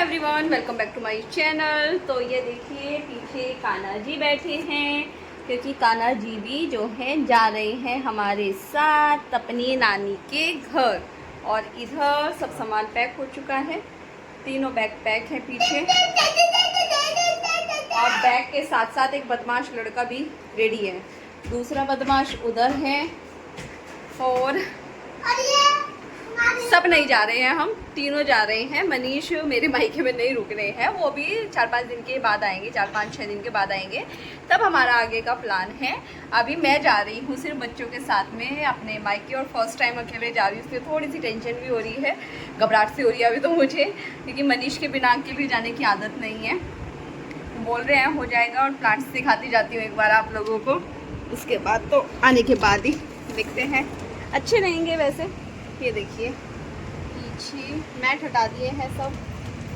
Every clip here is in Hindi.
Everyone, welcome back to my channel. तो ये देखिए पीछे कान्हा जी बैठे हैं क्योंकि कान्हा जी भी जो हैं जा रहे हैं हमारे साथ अपनी नानी के घर। और इधर सब सामान पैक हो चुका है, तीनों बैग पैक है पीछे। और बैग के साथ साथ एक बदमाश लड़का भी रेडी है, दूसरा बदमाश उधर है। और सब नहीं जा रहे हैं, हम तीनों जा रहे हैं। मनीष मेरे मायके में नहीं रुक रहे हैं, वो भी 4-5 दिन के बाद आएंगे, 4-5-6 दिन के बाद आएंगे, तब हमारा आगे का प्लान है। अभी मैं जा रही हूँ सिर्फ बच्चों के साथ में अपने मायके, और फर्स्ट टाइम अकेले जा रही हूँ, इसलिए थोड़ी सी टेंशन भी हो रही है, घबराहट सी हो रही है अभी तो मुझे, क्योंकि मनीष के बिना अकेले जाने की आदत नहीं है। बोल रहे हैं हो जाएगा, और प्लांट्स दिखाती जाती हूँ एक बार आप लोगों को, उसके बाद तो आने के बाद ही देखते हैं। अच्छे रहेंगे वैसे। ये देखिए पीछे मैट हटा दिए हैं सब,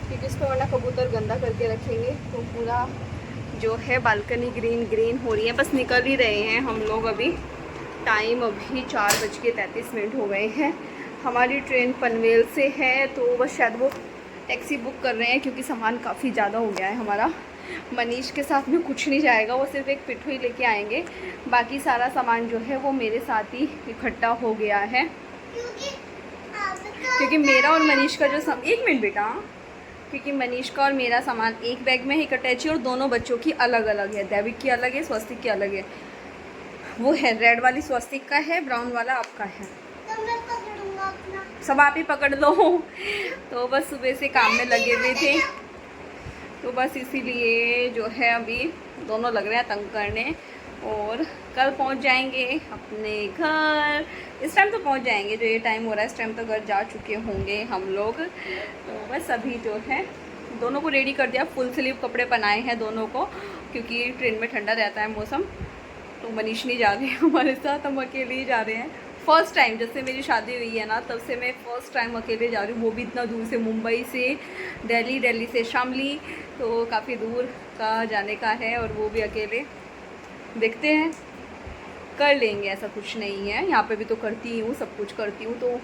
क्योंकि इसको वरना कबूतर गंदा करके रखेंगे। तो पूरा जो है बालकनी ग्रीन ग्रीन हो रही है। बस निकल ही रहे हैं हम लोग अभी। टाइम अभी 4:33 हो गए हैं। हमारी ट्रेन पनवेल से है, तो बस शायद वो टैक्सी बुक कर रहे हैं, क्योंकि सामान काफ़ी ज़्यादा हो गया है हमारा। मनीष के साथ में कुछ नहीं जाएगा, वो सिर्फ एक पिट्ठू ही लेके आएंगे, बाकी सारा सामान जो है वो मेरे साथ ही इकट्ठा हो गया है। क्योंकि मेरा और मनीष का जो एक मिनट बेटा, क्योंकि मनीष का और मेरा सामान एक बैग में ही इकट्ठा है, और दोनों बच्चों की अलग अलग है। दैविक की अलग है, स्वस्तिक की अलग है। वो है रेड वाली स्वस्तिक का है, ब्राउन वाला आपका है। तो मैं पकड़ूंगा अपना। सब आप ही पकड़ लो। तो बस सुबह से काम में लगे हुए थे, तो बस इसीलिए जो है अभी दोनों लग रहे हैं तंग करने। और कल पहुंच जाएंगे अपने घर। इस टाइम तो पहुंच जाएंगे, जो ये टाइम हो रहा है इस टाइम तो घर जा चुके होंगे हम लोग। तो बस अभी जो है दोनों को रेडी कर दिया, फुल स्लीव कपड़े पहनाए हैं दोनों को, क्योंकि ट्रेन में ठंडा रहता है मौसम। तो मनीष नहीं जा रहे हमारे साथ, हम अकेले ही जा रहे हैं। फ़र्स्ट टाइम जब से मेरी शादी हुई है ना, तब से मैं फ़र्स्ट टाइम अकेले जा रही हूँ, वो भी इतना दूर से, मुंबई से दिल्ली, दिल्ली से शामली, तो काफ़ी दूर का जाने का है, और वो भी अकेले। देखते हैं, कर लेंगे, ऐसा कुछ नहीं है। यहाँ पे भी तो करती हूँ, सब कुछ करती हूँ, तो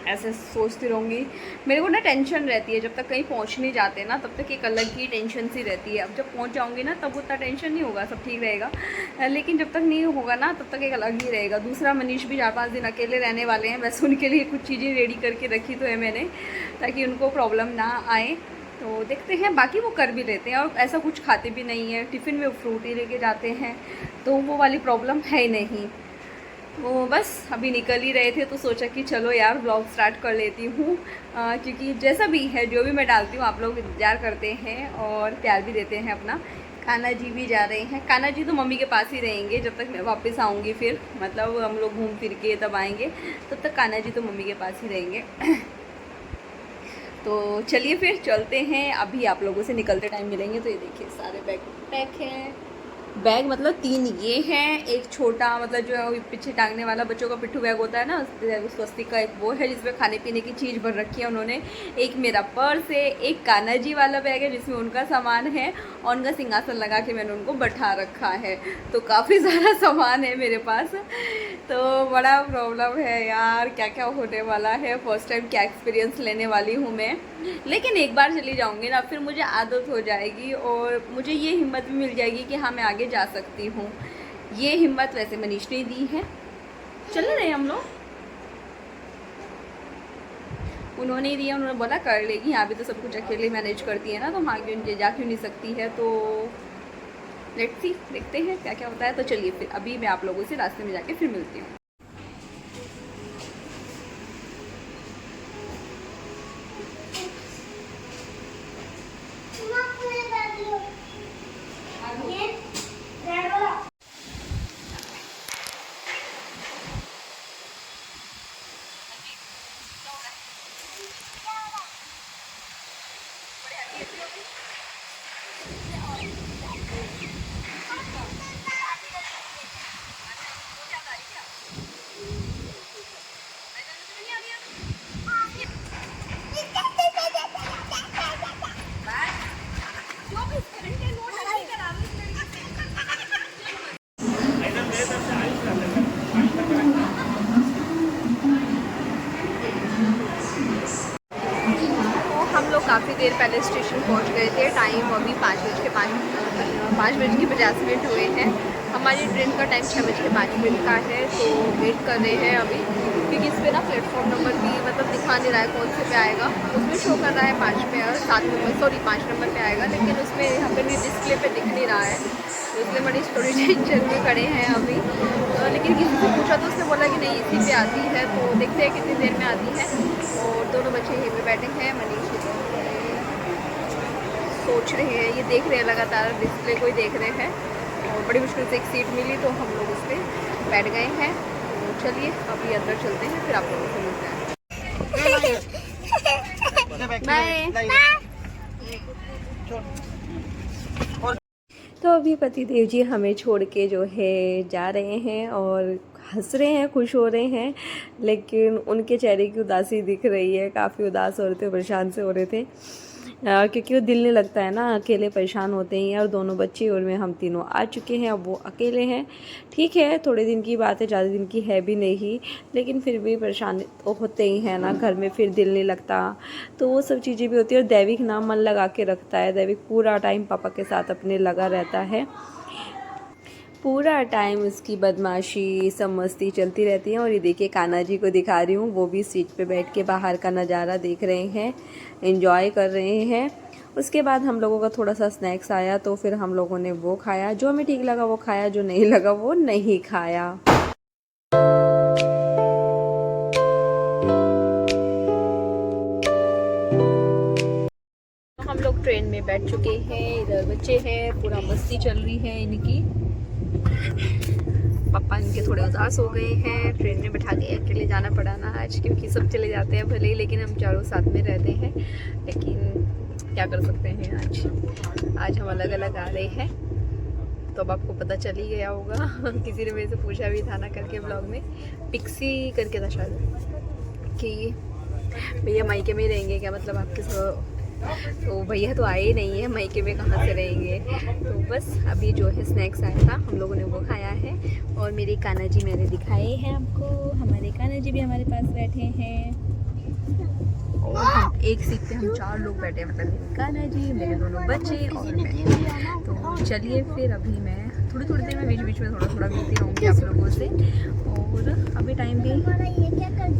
ऐसे सोचती रहूँगी। मेरे को ना टेंशन रहती है, जब तक कहीं पहुँच नहीं जाते ना, तब तक एक अलग ही टेंशन सी रहती है। अब जब पहुँच जाऊँगी ना, तब उतना टेंशन नहीं होगा, सब ठीक रहेगा, लेकिन जब तक नहीं होगा ना, तब तक एक अलग ही रहेगा। दूसरा, मनीष भी 4-5 दिन अकेले रहने वाले हैं, वैसे उनके लिए कुछ चीज़ें रेडी करके रखी तो है मैंने, ताकि उनको प्रॉब्लम ना आए। तो देखते हैं, बाकी वो कर भी लेते हैं, और ऐसा कुछ खाते भी नहीं है, टिफ़िन में फ्रूट ही लेके जाते हैं, तो वो वाली प्रॉब्लम है ही नहीं। तो बस अभी निकल ही रहे थे, तो सोचा कि चलो यार ब्लॉग स्टार्ट कर लेती हूँ, क्योंकि जैसा भी है, जो भी मैं डालती हूँ, आप लोग इंतजार करते हैं और प्यार भी देते हैं अपना। कान्हा जी भी जा रहे हैं। कान्हा जी तो मम्मी के पास ही रहेंगे जब तक मैं वापस आऊँगी, फिर मतलब हम लोग घूम फिर के तब आएँगे, तब तक कान्हा जी तो मम्मी के पास ही रहेंगे। तो चलिए फिर चलते हैं, अभी आप लोगों से निकलते टाइम मिलेंगे। तो ये देखिए सारे बैग पैक हैं। बैग मतलब 3 ये हैं, एक छोटा मतलब जो पीछे टांगने वाला बच्चों का पिट्ठू बैग होता है ना, स्वस्तिक का, एक वो है जिसमें खाने पीने की चीज़ भर रखी है उन्होंने, एक मेरा पर्स है, एक कान्हा जी वाला बैग है जिसमें उनका सामान है, और उनका सिंहासन लगा के मैंने उनको बैठा रखा है। तो काफ़ी सारा सामान है मेरे पास, तो बड़ा प्रॉब्लम है यार, क्या क्या होने वाला है। फर्स्ट टाइम क्या एक्सपीरियंस लेने वाली हूँ मैं, लेकिन एक बार चली जाऊँगी ना, फिर मुझे आदत हो जाएगी, और मुझे ये हिम्मत भी मिल जाएगी कि हाँ मैं आगे जा सकती हूँ। ये हिम्मत वैसे मनीष ने दी है। चल रहे हम लोग, उन्होंने ही दिया, उन्होंने बोला कर लेगी, यहाँ भी तो सब कुछ अकेले मैनेज करती है ना, तो वहाँ क्यों जा क्यों नहीं सकती है। तो लेट्स सी, देखते हैं क्या क्या होता है। तो चलिए फिर अभी मैं आप लोगों से रास्ते में जाके फिर मिलती हूँ। काफ़ी काफ़ी देर पहले स्टेशन पहुंच गए थे। टाइम अभी 5:50 हुए हैं। हमारी ट्रेन का टाइम 6:05 का है, तो वेट कर रहे हैं अभी, क्योंकि इस पर ना प्लेटफॉर्म नंबर भी मतलब दिखा नहीं रहा है कौन से पे आएगा। उसमें शो कर रहा है 5 पे और 7 नंबर, सॉरी 5 नंबर पे आएगा, लेकिन उसमें यहाँ पे भी डिस्प्ले पे दिख नहीं रहा है, तो इसलिए बड़ी थोड़ी टेंशन में खड़े हैं अभी। तो लेकिन किसी से पूछा तो उसने बोला कि नहीं इसी पे आती है, तो देखते हैं कितनी देर में आती है। और दोनों बच्चे यहीं पे बैठे हैं, मनीष सोच रहे हैं, ये देख रहे हैं लगातार डिस्प्ले को ही देख रहे हैं। और बड़ी मुश्किल से एक सीट मिली तो हम लोग उस पर बैठ गए हैं। तो चलिए अभी अंदर चलते हैं, फिर आप लोगों से मिलते हैं। बाय। तो अभी पतिदेव जी हमें छोड़ के जो है जा रहे हैं और हंस रहे हैं, खुश हो रहे हैं, लेकिन उनके चेहरे की उदासी दिख रही है। काफ़ी उदास हो रहे थे, परेशान से हो रहे थे, क्योंकि वो दिल नहीं लगता है ना, अकेले परेशान होते हैं। और दोनों बच्चे और मैं, हम तीनों आ चुके हैं, अब वो अकेले हैं। ठीक है, थोड़े दिन की बात है, ज़्यादा दिन की है भी नहीं, लेकिन फिर भी परेशान तो होते ही हैं ना, घर में फिर दिल नहीं लगता, तो वो सब चीज़ें भी होती है। और दैविक ना मन लगा के रखता है, दैविक पूरा टाइम पापा के साथ अपने लगा रहता है, पूरा टाइम उसकी बदमाशी सब मस्ती चलती रहती है। और ये देखिए कान्हा जी को दिखा रही हूँ, वो भी सीट पे बैठ के बाहर का नज़ारा देख रहे हैं, एंजॉय कर रहे हैं। उसके बाद हम लोगों का थोड़ा सा स्नैक्स आया, तो फिर हम लोगों ने वो खाया, जो हमें ठीक लगा वो खाया, जो नहीं लगा वो नहीं खाया। हम लोग ट्रेन में बैठ चुके हैं, इधर बच्चे हैं, पूरा मस्ती चल रही है इनकी। पापा इनके थोड़े उदास हो गए हैं, ट्रेन में बैठा के अकेले जाना पड़ा ना आज, क्योंकि सब चले जाते हैं भले ही, लेकिन हम चारों साथ में रहते हैं। लेकिन क्या कर सकते हैं, आज हम अलग अलग आ रहे हैं, तो अब आपको पता चल ही गया होगा। किसी ने मेरे से पूछा भी था ना करके ब्लॉग में, पिक्सी करके था शायद, कि भैया मायके में रहेंगे क्या, मतलब आपके साथ, तो भैया तो आए ही नहीं है, मायके में कहाँ से रहेंगे। तो बस अभी जो है स्नैक्स आया था, हम लोगों ने वो खाया है। और मेरे कान्हा जी मैंने दिखाए हैं आपको, हमारे कान्हा जी भी हमारे पास बैठे हैं। और हम एक सीट पे हम 4 लोग बैठे हैं, मतलब मेरे कान्हा जी, मेरे दोनों बच्चे और मैं। तो चलिए फिर अभी मैं थोड़ी देर में बीच में थोड़ा मिलती रहूँगी आप लोगों से। और अभी टाइम भी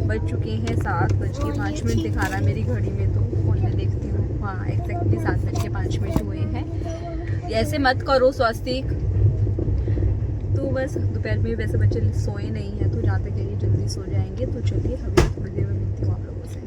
बज चुके हैं 7:05 दिखा रहा है मेरी घड़ी में, तो फोन में देखती हूँ। हाँ, एग्जैक्टली 7:05 हुए हैं। ऐसे मत करो स्वास्तिक। तो बस दोपहर में वैसे बच्चे सोए नहीं हैं, तो जहाँ तक ये जल्दी सो जाएंगे। तो चलिए अभी थोड़ी देर में मिलती हूँ आप लोगों से।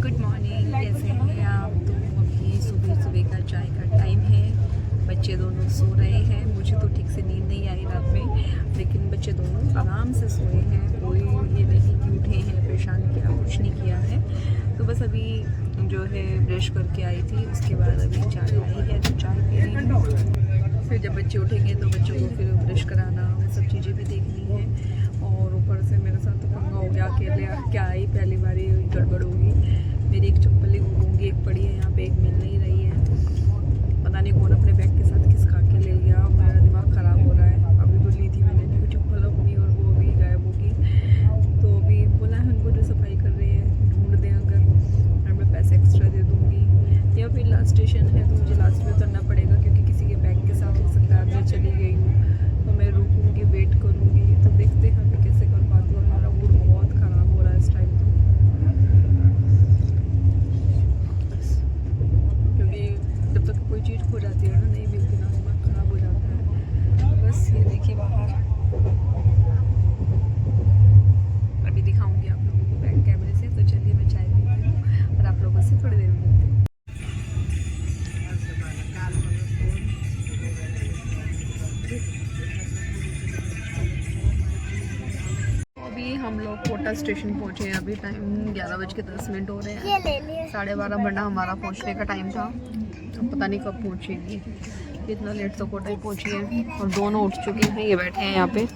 गुड मॉर्निंग, कैसे हैं आप? तो अभी सुबह का चाय का टाइम है, बच्चे दोनों सो रहे हैं। मुझे तो ठीक से नींद नहीं आई रात में, लेकिन बच्चे दोनों आराम से सोए हैं, कोई ये नहीं कि उठे हैं, परेशान किया, कुछ नहीं किया है। तो बस अभी जो है ब्रश करके आई थी, उसके बाद अभी चाय आई है, तो चाय पी रही हूँ। फिर जब बच्चे उठेंगे तो बच्चों को फिर ब्रश कराना, वो सब चीज़ें भी देखनी है। और ऊपर से मेरे साथ तो पंगा हो गया, अकेले क्या आई, पहली बारी गड़बड़ होगी। मेरी एक चप्पल ही घूमूंगी, एक पड़ी है यहाँ पे, एक मिल नहीं रही है। पता नहीं कौन अपने बैग के साथ खिसका के ले गया, मेरा दिमाग ख़राब हो रहा है। अभी तो ली थी मैंने न्यू चप्पल अपनी, और वो अभी गायब होगी। तो अभी बोला है उनको जो सफाई कर रहे हैं ढूंढ दें, अगर मैं पैसे एक्स्ट्रा दे दूँगी। या फिर लास्ट स्टेशन है तो मुझे लास्ट में उतरना पड़ेगा, क्योंकि किसी के बैग के साथ हो सकता है मैं चली गई हूँ, तो मैं रुकूँगी, वेट करूँगी। तो देखते हैं मैं कैसे कर पाती हूँ। हमारा मूड बहुत ख़राब हो रहा है इस टाइम, तो क्योंकि जब तक कोई चीज़ खो जाती है ना, नहीं मिलती ना, दिमाग ख़राब हो जाता है। तो बस ये देखिए बाहर, अभी दिखाऊंगी आप लोगों को बैक कैमरे से। तो चलिए मैं चाय पीती हूँ और आप लोगों से थोड़ी देर में मिलती हूँ। अभी हम लोग कोटा स्टेशन पहुँचे हैं, अभी टाइम 11:10 हो रहे हैं। 12:30 बनना हमारा पहुँचने का टाइम था, तो पता नहीं कब पहुँचेगी, इतना लेट तो कोटा ही पहुँची है। और दोनों उठ चुके हैं, ये बैठे हैं यहाँ पे,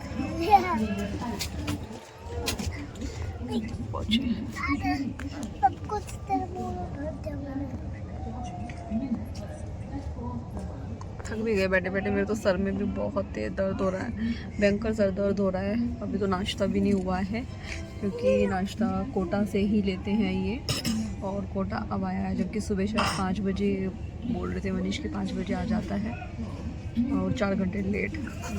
पहुँचे। थक भी गए बैठे बैठे। मेरे तो सर में भी बहुत तेज दर्द हो रहा है, भयंकर सर दर्द हो रहा है। अभी तो नाश्ता भी नहीं हुआ है क्योंकि नाश्ता कोटा से ही लेते हैं ये, और कोटा अब आया है, जबकि सुबह शायद 5 बजे बोल रहे थे मनीष के 5 बजे आ जाता है और 4 घंटे लेट।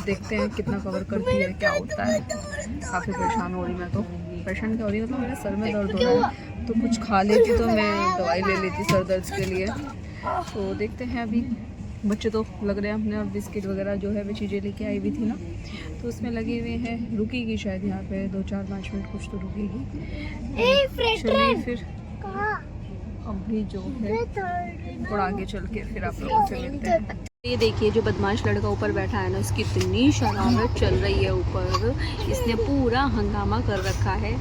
देखते हैं कितना कवर करती है, क्या होता है। काफ़ी परेशान हो रही मैं तो। परेशान क्या हो रही मतलब मेरे सर में दर्द हो रहा है, तो कुछ खा लेती तो मैं दवाई ले लेती सर दर्द के लिए। तो देखते हैं अभी। बच्चे तो लग रहे हैं अपने, और बिस्किट वगैरह जो है वो चीज़ें लेके आई हुई थी ना, तो उसमें लगे हुए हैं। रुकेगी शायद यहाँ पे 2-4-5 मिनट कुछ तो रुकेगी। चलिए फिर अभी जो है थोड़ा आगे चल के फिर आप लोगों से मिलते हैं। ये देखिए जो बदमाश लड़का ऊपर बैठा है ना, उसकी इतनी शरारत चल रही है ऊपर। इसने पूरा हंगामा कर रखा है,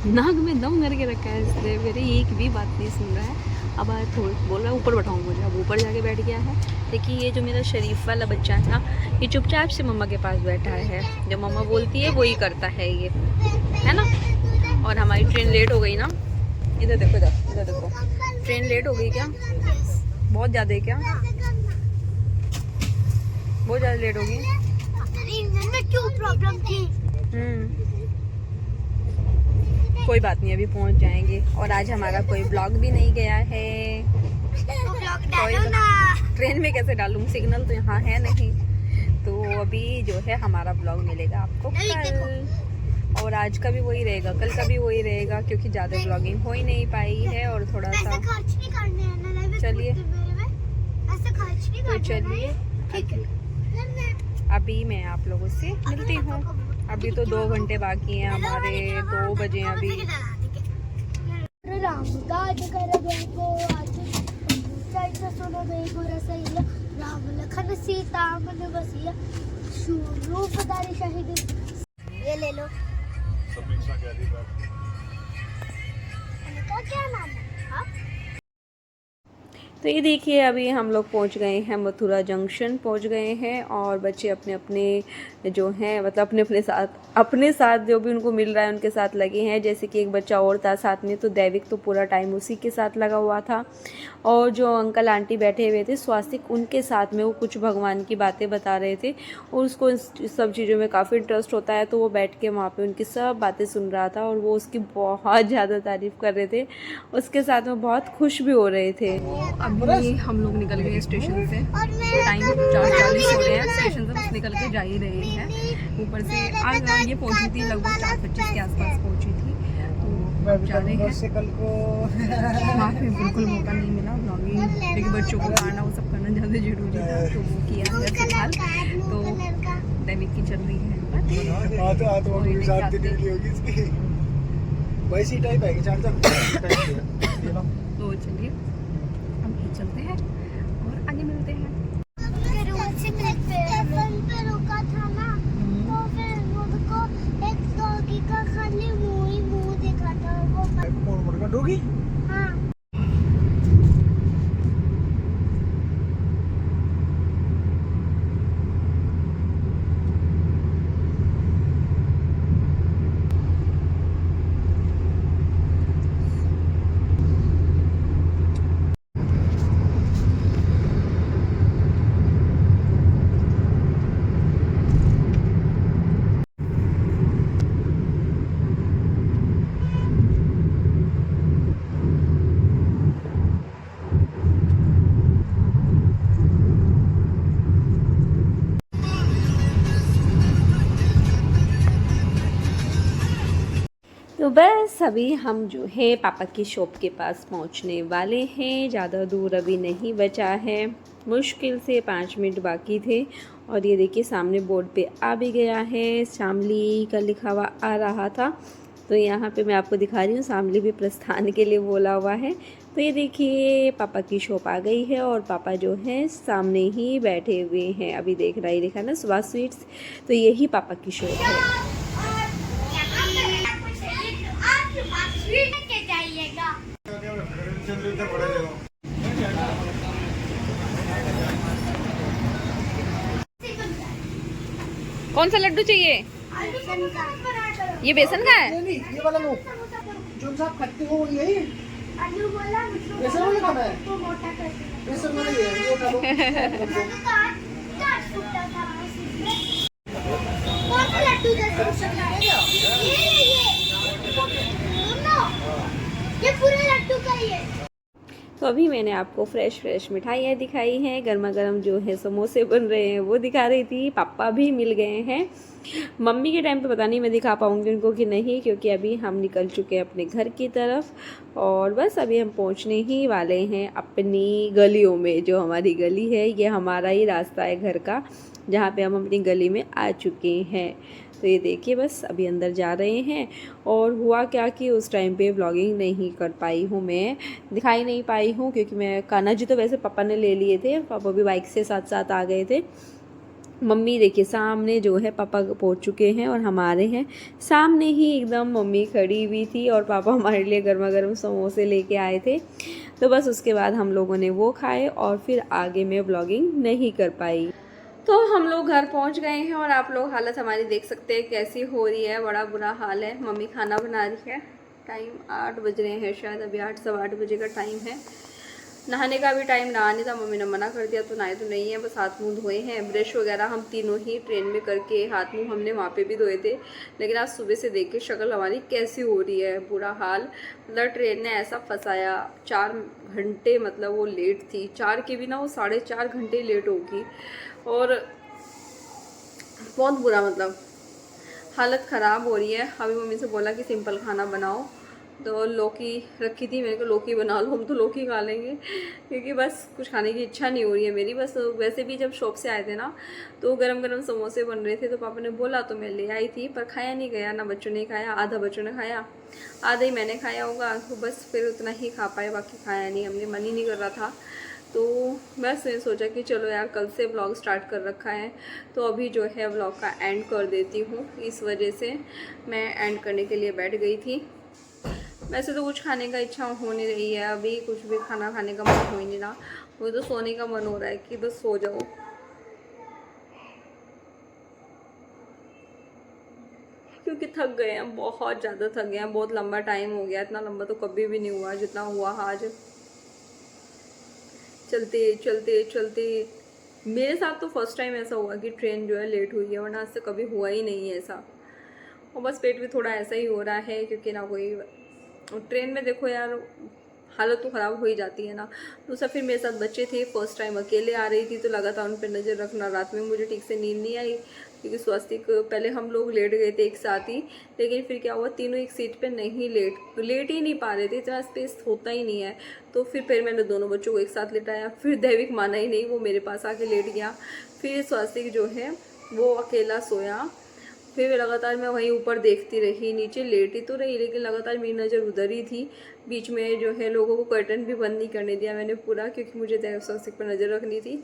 नाक में दम करके रखा है इसने। मेरी एक भी बात नहीं सुन रहा है। अब आज थोड़ा बोल रहा है ऊपर बैठाऊँ मुझे, अब ऊपर जाके बैठ गया है। देखिए ये जो मेरा शरीफ वाला बच्चा है ना, ये चुपचाप से मम्मा के पास बैठा है। जो मम्मा बोलती है वही करता है ये, है ना। और हमारी ट्रेन लेट हो गई ना, इधर देखो इधर देखो, ट्रेन लेट हो गई क्या? बहुत ज़्यादा है क्या? बहुत ज़्यादा लेट होगी। इंजन में क्यों प्रॉब्लम थी? कोई बात नहीं, अभी पहुंच जाएंगे। और आज हमारा कोई ब्लॉग भी नहीं गया है। तो ब्लॉग डालो ना। ट्रेन में कैसे डालूं, सिग्नल तो यहाँ है नहीं। तो अभी जो है हमारा ब्लॉग मिलेगा आपको कल, और आज का भी वही रहेगा, कल का भी वही रहेगा, क्योंकि ज़्यादा ब्लॉगिंग हो ही नहीं पाई है और थोड़ा सा। चलिए तो चलिए ठीक है, अभी मैं आप लोगों से मिलती हूँ। अभी तो 2 घंटे बाकी हैं हमारे, 2 बजे अभी। राम काज कर देखो आज चैत्र सुनो देखो रसैया, राम लखन सीता मन बसिया, शूर रूप धारी शहीद। ये ले लो। इनका क्या नाम है? हाँ? तो ये देखिए अभी हम लोग पहुंच गए हैं, मथुरा जंक्शन पहुंच गए हैं। और बच्चे अपने अपने जो हैं मतलब अपने साथ जो भी उनको मिल रहा है उनके साथ लगे हैं। जैसे कि एक बच्चा और था साथ में, तो दैविक तो पूरा टाइम उसी के साथ लगा हुआ था। और जो अंकल आंटी बैठे हुए थे स्वास्तिक, उनके साथ में वो कुछ भगवान की बातें बता रहे थे, और उसको सब चीज़ों में काफ़ी इंटरेस्ट होता है। तो वो बैठ के वहाँ पे उनकी सब बातें सुन रहा था, और वो उसकी बहुत ज़्यादा तारीफ़ कर रहे थे। उसके साथ में बहुत खुश भी हो रहे थे। अभी हम लोग निकल गए स्टेशन से, टाइम 4:40 हो रहे हैं। स्टेशन से बस निकल के जा ही रहे हैं। ऊपर से आज ये पहुंची थी लगभग 4:25 के आसपास पहुंची थी। तो अब जा रहे हैं। कल को वहाँ पे बिल्कुल मौका नहीं मिला ब्लॉगिंग, क्योंकि बच्चों को खाना वो सब करना ज़्यादा जरूरी था, तो वो किया है फिलहाल। तो दैविक की चल रही है वैसी टाइप है कि तो चलिए हम ही चलते हैं और आगे मिलते हैं। पे रुका था ना, तो फिर मुझको एक डॉगी का खाली मुंह दिखा था। वो कौन डॉगी? हाँ। तो बस अभी हम जो है पापा की शॉप के पास पहुंचने वाले हैं। ज़्यादा दूर अभी नहीं बचा है, मुश्किल से 5 मिनट बाकी थे। और ये देखिए सामने बोर्ड पे आ भी गया है, शामली का लिखा हुआ आ रहा था। तो यहाँ पे मैं आपको दिखा रही हूँ, शामली भी प्रस्थान के लिए बोला हुआ है। तो ये देखिए पापा की शॉप आ गई है, और पापा जो है सामने ही बैठे हुए हैं। अभी देख रहा ही देखा ना सुभाष स्वीट्स, तो यही पापा की शॉप है। कौन सा लड्डू चाहिए? ये बेसन का है? नहीं, ये वाला लो जो आप खाते हो यही। बेसन वाला खाना है? बेसन वाला ही है, वो खा लो। लड्डू जैसे दोनों, ये पूरे लड्डू का ही है। तो अभी मैंने आपको फ्रेश मिठाइयाँ दिखाई हैं, गर्मा गर्म जो है समोसे बन रहे हैं वो दिखा रही थी। पापा भी मिल गए हैं। मम्मी के टाइम पे पता नहीं मैं दिखा पाऊँगी उनको कि नहीं, क्योंकि अभी हम निकल चुके हैं अपने घर की तरफ और बस अभी हम पहुँचने ही वाले हैं अपनी गलियों में। जो हमारी गली है ये हमारा ही रास्ता है घर का, जहाँ पे हम अपनी गली में आ चुके हैं। तो ये देखिए बस अभी अंदर जा रहे हैं। और हुआ क्या कि उस टाइम पे व्लॉगिंग नहीं कर पाई हूँ, मैं दिखाई नहीं पाई हूँ, क्योंकि मैं कान्हा जी तो वैसे पापा ने ले लिए थे, पापा भी बाइक से साथ साथ आ गए थे। मम्मी देखिए सामने जो है पापा पहुँच चुके हैं और हमारे हैं सामने ही एकदम मम्मी खड़ी हुई थी और पापा हमारे लिए गर्मा गर्म समोसे लेके आए थे। तो बस उसके बाद हम लोगों ने वो खाए और फिर आगे मैं व्लॉगिंग नहीं कर पाई। तो हम लोग घर पहुंच गए हैं और आप लोग हालत हमारी देख सकते हैं कैसी हो रही है, बड़ा बुरा हाल है। मम्मी खाना बना रही है, टाइम 8 बज रहे हैं शायद, अभी 8 सवा 8 बजे का टाइम है। नहाने का भी टाइम नहा नहीं था, मम्मी ने मना कर दिया तो नहाए तो नहीं है, बस हाथ मुंह धोए हैं। ब्रश वगैरह हम तीनों ही ट्रेन में करके हाथ मुंह हमने वहाँ पे भी धोए थे। लेकिन आज सुबह से देख के शक्ल हमारी कैसी हो रही है, बुरा हाल। मतलब ट्रेन ने ऐसा फंसाया, 4 घंटे मतलब वो लेट थी, 4 के भी ना वो 4.5 घंटे लेट होगी। और बहुत बुरा मतलब हालत ख़राब हो रही है। अभी मम्मी से बोला कि सिंपल खाना बनाओ, तो लौकी रखी थी, मेरे को लौकी बना लो, हम तो लौकी खा लेंगे, क्योंकि बस कुछ खाने की इच्छा नहीं हो रही है मेरी। बस वैसे भी जब शॉप से आए थे ना तो गरम गरम समोसे बन रहे थे, तो पापा ने बोला तो मैं ले आई थी, पर खाया नहीं गया ना, बच्चों ने खाया, आधा बच्चों ने खाया, आधा ही मैंने खाया होगा। तो बस फिर उतना ही खा पाए, बाकी खाया नहीं, हमने मन ही नहीं कर रहा था। तो बस मैंने सोचा कि चलो यार कल से व्लॉग स्टार्ट कर रखा है, तो अभी जो है व्लॉग का एंड कर देती हूँ। इस वजह से मैं एंड करने के लिए बैठ गई थी। वैसे तो कुछ खाने का इच्छा हो नहीं रही है, अभी कुछ भी खाना खाने का मन हो ही नहीं रहा, मुझे तो सोने का मन हो रहा है कि बस सो जाओ, क्योंकि थक गए हैं, बहुत ज़्यादा थक गए हैं। बहुत लंबा टाइम हो गया, इतना लंबा तो कभी भी नहीं हुआ जितना हुआ आज। चलते चलते चलते मेरे साथ तो फर्स्ट टाइम ऐसा हुआ कि ट्रेन जो है लेट हुई है, वरना आज से कभी हुआ ही नहीं है ऐसा। और बस पेट भी थोड़ा ऐसा ही हो रहा है, क्योंकि ना कोई ट्रेन में देखो यार हालत तो ख़राब हो ही जाती है ना। दूसरा फिर मेरे साथ बच्चे थे, फर्स्ट टाइम अकेले आ रही थी, तो लगातार उन पर नज़र रखना। रात में मुझे ठीक से नींद नहीं आई, क्योंकि स्वास्तिक पहले हम लोग लेट गए थे एक साथ ही, लेकिन फिर क्या हुआ, तीनों एक सीट पे नहीं लेट ही नहीं पा रहे थे, इतना स्पेस होता ही नहीं है। तो फिर मैंने दोनों बच्चों को एक साथ लेटाया, फिर दैविक माना ही नहीं, वो मेरे पास आके लेट गया। फिर स्वास्तिक जो है वो अकेला सोया। फिर लगातार मैं वहीं ऊपर देखती रही, नीचे लेटी तो रही, लेकिन लगातार मेरी नज़र उधर ही थी। बीच में जो है लोगों को कर्टन भी बंद नहीं करने दिया मैंने पूरा, क्योंकि मुझे स्वास्तिक पर नज़र रखनी थी।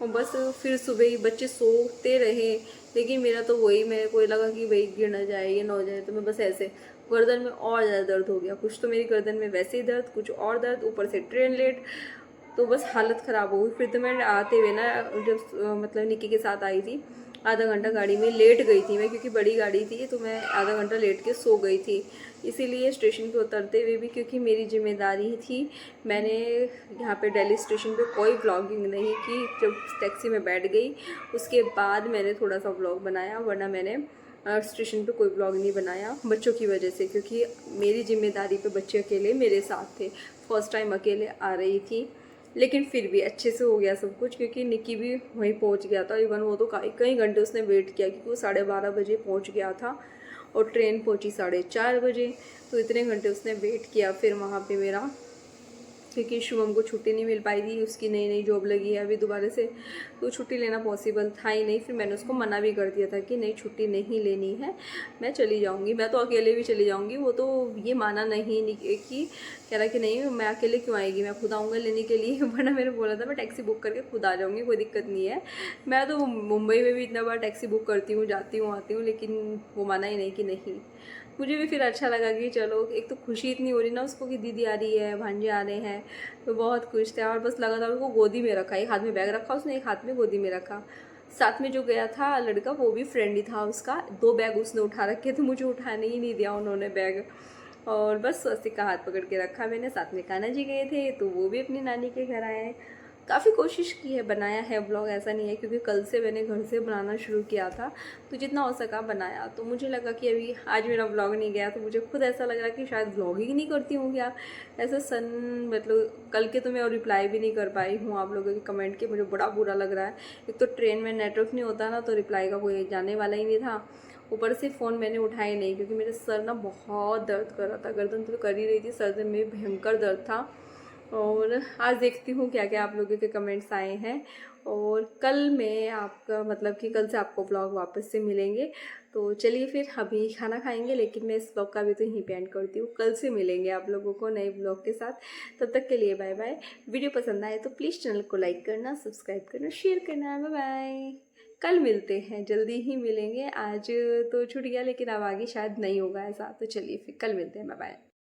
और बस फिर सुबह ही बच्चे सोते रहे, लेकिन मेरा तो वही, मेरे को लगा कि भाई गिर ना जाए, ये ना हो जाए, तो मैं बस ऐसे गर्दन में और ज़्यादा दर्द हो गया। कुछ तो मेरी गर्दन में वैसे ही दर्द, कुछ और दर्द, ऊपर से ट्रेन लेट, तो बस हालत ख़राब हो गई। फिर तो मैं आते हुए ना, जब मतलब निक्की के साथ आई थी, आधा घंटा गाड़ी में लेट गई थी मैं, क्योंकि बड़ी गाड़ी थी, तो मैं आधा घंटा लेट के सो गई थी। इसीलिए स्टेशन पे उतरते हुए भी, क्योंकि मेरी जिम्मेदारी थी, मैंने यहाँ पे दिल्ली स्टेशन पे कोई व्लॉगिंग नहीं की। जब टैक्सी में बैठ गई उसके बाद मैंने थोड़ा सा व्लॉग बनाया, वरना मैंने स्टेशन पे कोई व्लॉग नहीं बनाया, बच्चों की वजह से, क्योंकि मेरी जिम्मेदारी पे बच्चे अकेले मेरे साथ थे। फर्स्ट टाइम अकेले आ रही थी, लेकिन फिर भी अच्छे से हो गया सब कुछ, क्योंकि निक्की भी वहीं पहुंच गया था। इवन वो तो कई घंटे उसने वेट किया, क्योंकि वो 12:30 बजे पहुंच गया था और ट्रेन पहुंची 4:30 बजे, तो इतने घंटे उसने वेट किया। फिर वहाँ पे मेरा, क्योंकि शुभम को छुट्टी नहीं मिल पाई थी, उसकी नई नई जॉब लगी है अभी दोबारा से, तो छुट्टी लेना पॉसिबल था ही नहीं। फिर मैंने उसको मना भी कर दिया था कि नहीं छुट्टी नहीं लेनी है, मैं चली जाऊंगी, मैं तो अकेले भी चली जाऊंगी। वो तो ये माना नहीं कि कह रहा कि नहीं मैं अकेले क्यों आएगी, मैं खुद आऊँगा लेने के लिए, वरना मैंने बोला था मैं टैक्सी बुक करके खुद आ जाऊँगी, कोई दिक्कत नहीं है। मैं तो मुंबई में भी इतना बार टैक्सी बुक करती हूँ, जाती हूँ, आती हूँ, लेकिन वो माना ही नहीं कि नहीं। मुझे भी फिर अच्छा लगा कि चलो, एक तो खुशी इतनी हो रही ना उसको कि दीदी आ रही है, भांजे आ रहे हैं, तो बहुत खुश थे। और बस लगातार उसको गोदी में रखा, एक हाथ में बैग रखा उसने, एक हाथ में गोदी में रखा। साथ में जो गया था लड़का वो भी फ्रेंड ही था उसका, 2 बैग उसने उठा रखे थे, मुझे उठाने ही नहीं दिया उन्होंने बैग। और बस स्वस्तिक का हाथ पकड़ के रखा मैंने। साथ में कान्हा जी गए थे, तो वो भी अपनी नानी के घर आए। काफ़ी कोशिश की है, बनाया है ब्लॉग, ऐसा नहीं है, क्योंकि कल से मैंने घर से बनाना शुरू किया था तो जितना हो सका बनाया। तो मुझे लगा कि अभी आज मेरा ब्लॉग नहीं गया तो मुझे खुद ऐसा लग रहा कि शायद ब्लॉगिंग नहीं करती हूँ क्या, ऐसा मतलब कल के तो मैं और रिप्लाई भी नहीं कर पाई हूँ आप लोगों के कमेंट के, मुझे बड़ा बुरा लग रहा है। एक तो ट्रेन में नेटवर्क नहीं होता ना, तो रिप्लाई का कोई जाने वाला ही नहीं था। ऊपर से फ़ोन मैंने उठाया नहीं क्योंकि मेरे सर ना बहुत दर्द कर रहा था, गर्दन तो कर ही रही थी, सर में भयंकर दर्द था। और आज देखती हूँ क्या क्या आप लोगों के कमेंट्स आए हैं। और कल मैं आपका मतलब कि कल से आपको ब्लॉग वापस से मिलेंगे। तो चलिए फिर अभी खाना खाएंगे, लेकिन मैं इस ब्लॉग का भी तो यहीं पे एंड करती हूँ। कल से मिलेंगे आप लोगों को नए ब्लॉग के साथ, तब तक के लिए बाय बाय। वीडियो पसंद आए तो प्लीज़ चैनल को लाइक करना, सब्सक्राइब करना, शेयर करना। Bye bye. कल मिलते हैं, जल्दी ही मिलेंगे। आज तो छूट गया, लेकिन अब आगे शायद नहीं होगा ऐसा। तो चलिए फिर कल मिलते हैं, बाय बाय।